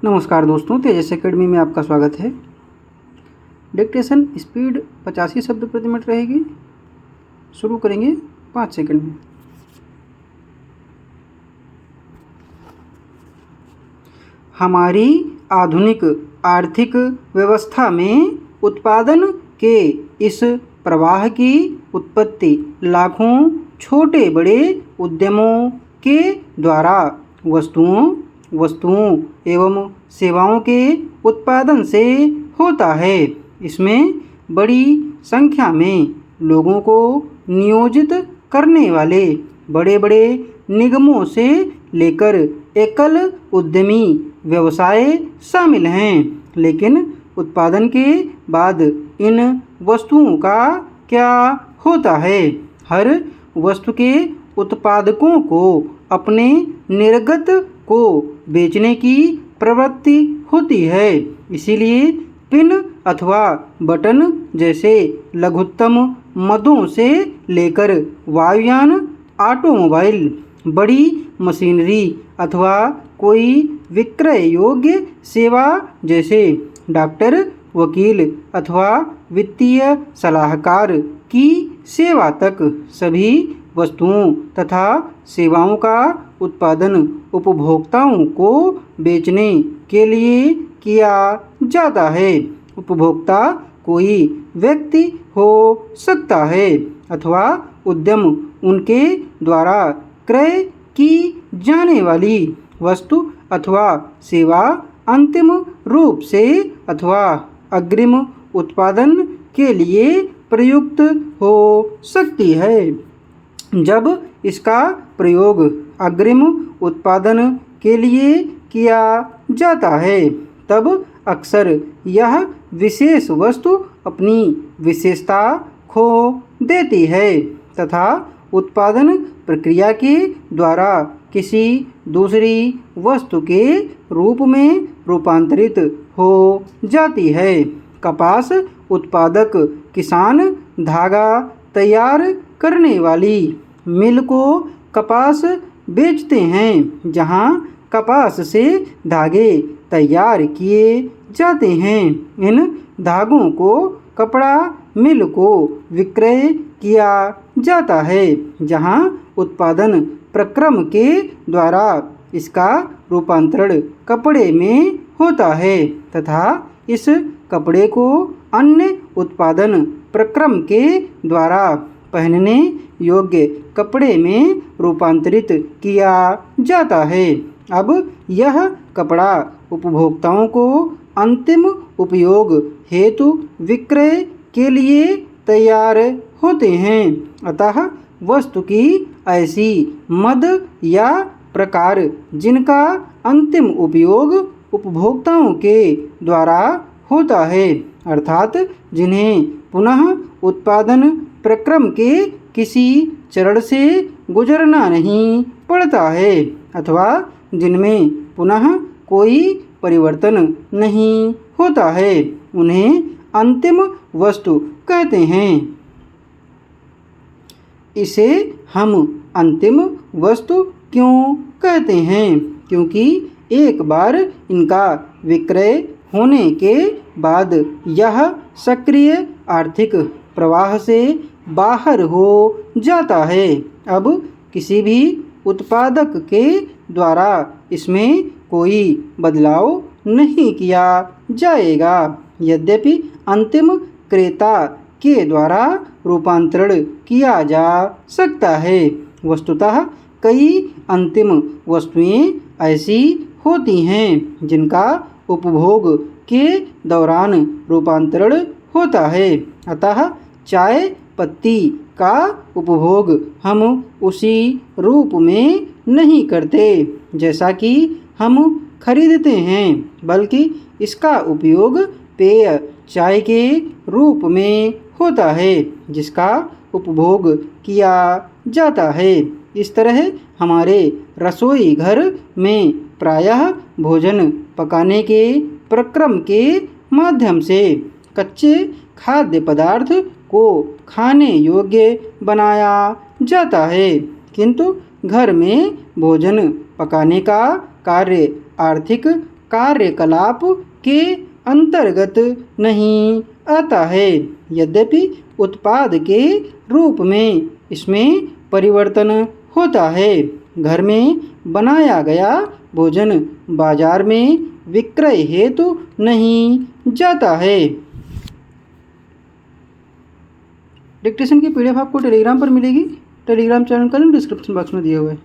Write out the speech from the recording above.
नमस्कार दोस्तों, तेजस एकेडमी में आपका स्वागत है। डिक्टेशन स्पीड 85 शब्द प्रति मिनट रहेगी। शुरू करेंगे 5 सेकंड में। हमारी आधुनिक आर्थिक व्यवस्था में उत्पादन के इस प्रवाह की उत्पत्ति लाखों छोटे बड़े उद्यमों के द्वारा वस्तुओं एवं सेवाओं के उत्पादन से होता है। इसमें बड़ी संख्या में लोगों को नियोजित करने वाले बड़े बड़े निगमों से लेकर एकल उद्यमी व्यवसाय शामिल हैं। लेकिन उत्पादन के बाद इन वस्तुओं का क्या होता है? हर वस्तु के उत्पादकों को अपने निर्गत को बेचने की प्रवृत्ति होती है। इसीलिए पिन अथवा बटन जैसे लघुत्तम मदों से लेकर वायुयान, ऑटोमोबाइल, बड़ी मशीनरी अथवा कोई विक्रय योग्य सेवा जैसे डॉक्टर, वकील अथवा वित्तीय सलाहकार की सेवा तक सभी वस्तुओं तथा सेवाओं का उत्पादन उपभोक्ताओं को बेचने के लिए किया जाता है। उपभोक्ता कोई व्यक्ति हो सकता है अथवा उद्यम उनके द्वारा क्रय की जाने वाली वस्तु अथवा सेवा अंतिम रूप से अथवा अग्रिम उत्पादन के लिए प्रयुक्त हो सकती है। जब इसका प्रयोग अग्रिम उत्पादन के लिए किया जाता है तब अक्सर यह विशेष वस्तु अपनी विशेषता खो देती है तथा उत्पादन प्रक्रिया के द्वारा किसी दूसरी वस्तु के रूप में रूपांतरित हो जाती है। कपास उत्पादक किसान धागा तैयार करने वाली मिल को कपास बेचते हैं, जहां कपास से धागे तैयार किए जाते हैं। इन धागों को कपड़ा मिल को विक्रय किया जाता है, जहां उत्पादन प्रक्रम के द्वारा इसका रूपांतरण कपड़े में होता है तथा इस कपड़े को अन्य उत्पादन प्रक्रम के द्वारा पहनने योग्य कपड़े में रूपांतरित किया जाता है। अब यह कपड़ा उपभोक्ताओं को अंतिम उपयोग हेतु विक्रय के लिए तैयार होते हैं। अतः वस्तु की ऐसी मद या प्रकार जिनका अंतिम उपयोग उपभोक्ताओं के द्वारा होता है, अर्थात जिन्हें पुनः उत्पादन प्रक्रम के किसी चरण से गुजरना नहीं पड़ता है अथवा जिनमें पुनः कोई परिवर्तन नहीं होता है, उन्हें अंतिम वस्तु कहते हैं। इसे हम अंतिम वस्तु क्यों कहते हैं? क्योंकि एक बार इनका विक्रय होने के बाद यह सक्रिय आर्थिक प्रवाह से बाहर हो जाता है। अब किसी भी उत्पादक के द्वारा इसमें कोई बदलाव नहीं किया जाएगा। यद्यपि अंतिम क्रेता के द्वारा रूपांतरण किया जा सकता है। वस्तुतः कई अंतिम वस्तुएं ऐसी होती हैं जिनका उपभोग के दौरान रूपांतरण होता है। अतः चाय पत्ती का उपभोग हम उसी रूप में नहीं करते जैसा कि हम खरीदते हैं, बल्कि इसका उपयोग पेय चाय के रूप में होता है जिसका उपभोग किया जाता है। इस तरह हमारे रसोई घर में प्रायः भोजन पकाने के प्रक्रम के माध्यम से कच्चे खाद्य पदार्थ को खाने योग्य बनाया जाता है, किंतु घर में भोजन पकाने का कार्य आर्थिक कार्यकलाप के अंतर्गत नहीं आता है। यद्यपि उत्पाद के रूप में इसमें परिवर्तन होता है। घर में बनाया गया भोजन बाजार में विक्रय हेतु नहीं जाता है। डिक्टेशन की पीडीएफ आपको टेलीग्राम पर मिलेगी। टेलीग्राम चैनल का लिंक डिस्क्रिप्शन बॉक्स में दिया हुआ है।